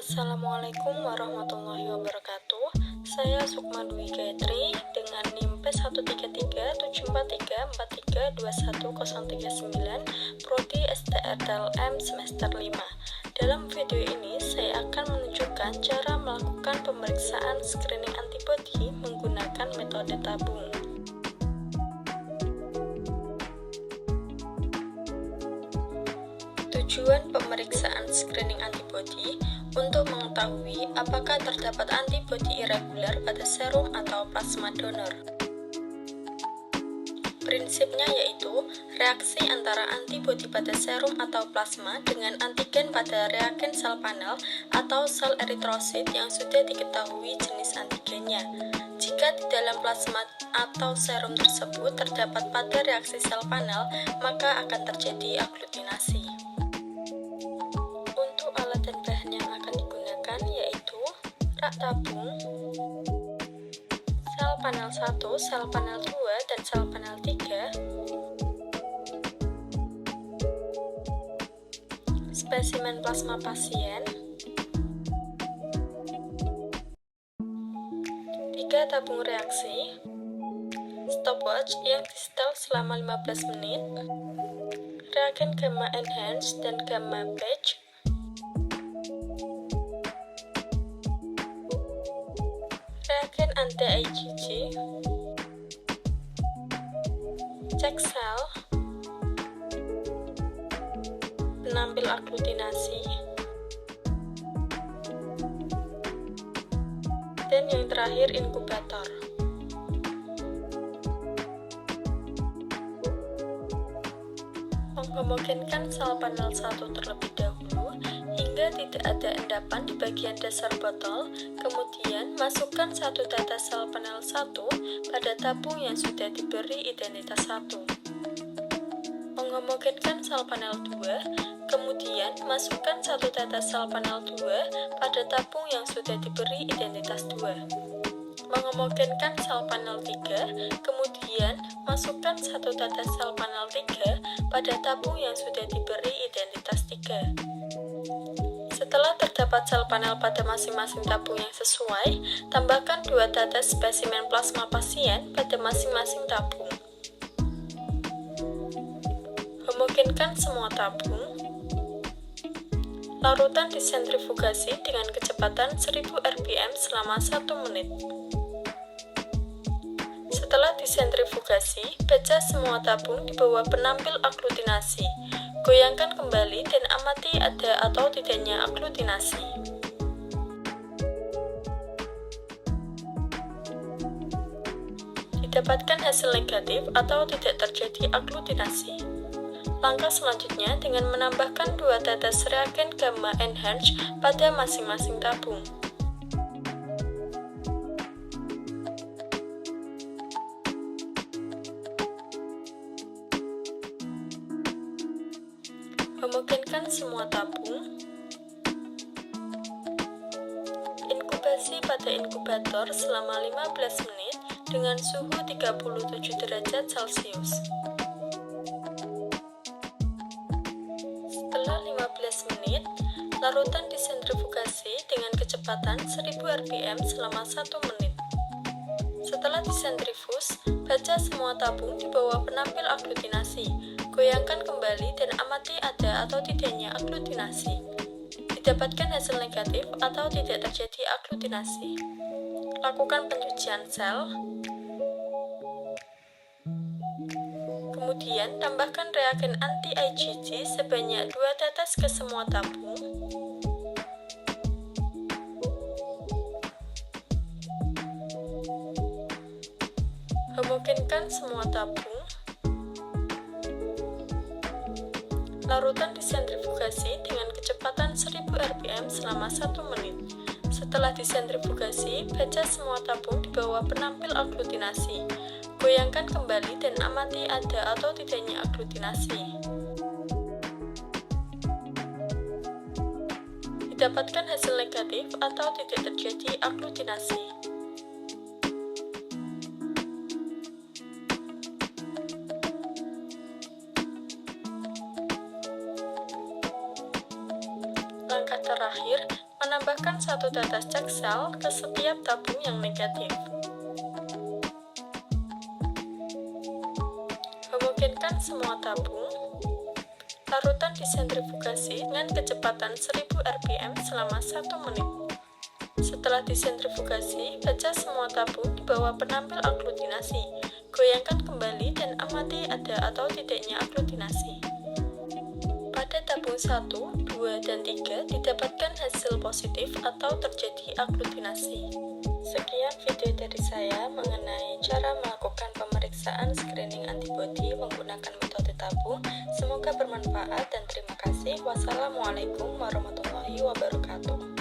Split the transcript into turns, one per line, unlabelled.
Assalamualaikum warahmatullahi wabarakatuh. Saya Sukma Dwi Gayatri dengan NIM P133434321039 Prodi STRTLM semester 5. Dalam video ini saya akan menunjukkan cara melakukan pemeriksaan screening antibodi menggunakan metode tabung. Tujuan pemeriksaan screening antibodi untuk mengetahui apakah terdapat antibodi irregular pada serum atau plasma donor. Prinsipnya yaitu reaksi antara antibodi pada serum atau plasma dengan antigen pada reagen sel panel atau sel eritrosit yang sudah diketahui jenis antigennya. Jika di dalam plasma atau serum tersebut terdapat pada reaksi sel panel, maka akan terjadi aglutinasi. Alat dan bahan yang akan digunakan yaitu rak tabung, sel panel 1, sel panel 2, dan sel panel 3, spesimen plasma pasien, 3 tabung reaksi, stopwatch yang di-setel selama 15 menit, reagen gamma enhance dan gamma patch, reagen anti-IgG, cek sel, penampil aglutinasi, dan yang terakhir inkubator. Menghomogenkan sel panel 1 terlebih dahulu hingga tidak ada endapan di bagian dasar botol, kemudian masukkan 1 tetes sel panel 1 pada tabung yang sudah diberi identitas 1. Menghomogenkan sel panel 2, kemudian masukkan 1 tetes sel panel 2 pada tabung yang sudah diberi identitas 2. Menghomogenkan sel panel 3, kemudian masukkan 1 tetes sel panel 3 pada tabung yang sudah diberi identitas 3. Setelah terdapat sel panel pada masing-masing tabung yang sesuai, tambahkan 2 tetes spesimen plasma pasien pada masing-masing tabung. Homogenkan semua tabung. Larutan disentrifugasi dengan kecepatan 1000 rpm selama 1 menit. Setelah disentrifugasi, baca semua tabung di bawah penampil aglutinasi. Goyangkan kembali dan amati ada atau tidaknya aglutinasi. Didapatkan hasil negatif atau tidak terjadi aglutinasi. Langkah selanjutnya dengan menambahkan 2 tetes reagen gamma enhance pada masing-masing tabung. Homogenkan semua tabung. Inkubasi pada inkubator selama 15 menit dengan suhu 37 derajat Celcius. Setelah 15 menit, larutan disentrifugasi dengan kecepatan 1000 rpm selama 1 menit. Setelah disentrifus, baca semua tabung di bawah penampil aglutinasi. Goyangkan kembali dan amati ada atau tidaknya aglutinasi. Didapatkan hasil negatif atau tidak terjadi aglutinasi. Lakukan pencucian sel. Kemudian tambahkan reagen anti-IgG sebanyak 2 tetes ke semua tabung. Homogenkan semua tabung. Larutan disentrifugasi dengan kecepatan 1000 rpm selama 1 menit. Setelah disentrifugasi, baca semua tabung di bawah penampil aglutinasi. Goyangkan kembali dan amati ada atau tidaknya aglutinasi. Didapatkan hasil negatif atau tidak terjadi aglutinasi. Langkah terakhir, menambahkan satu tetes cek sel ke setiap tabung yang negatif. Homogenkan semua tabung. Larutan disentrifugasi dengan kecepatan 1000 rpm selama 1 menit. Setelah disentrifugasi, baca semua tabung di bawah penampilan aglutinasi. Goyangkan kembali dan amati ada atau tidaknya aglutinasi. Pada tabung 1, 2, dan 3 didapatkan hasil positif atau terjadi aglutinasi. Sekian video dari saya mengenai cara melakukan pemeriksaan screening antibodi menggunakan metode tabung. Semoga bermanfaat dan terima kasih. Wassalamualaikum warahmatullahi wabarakatuh.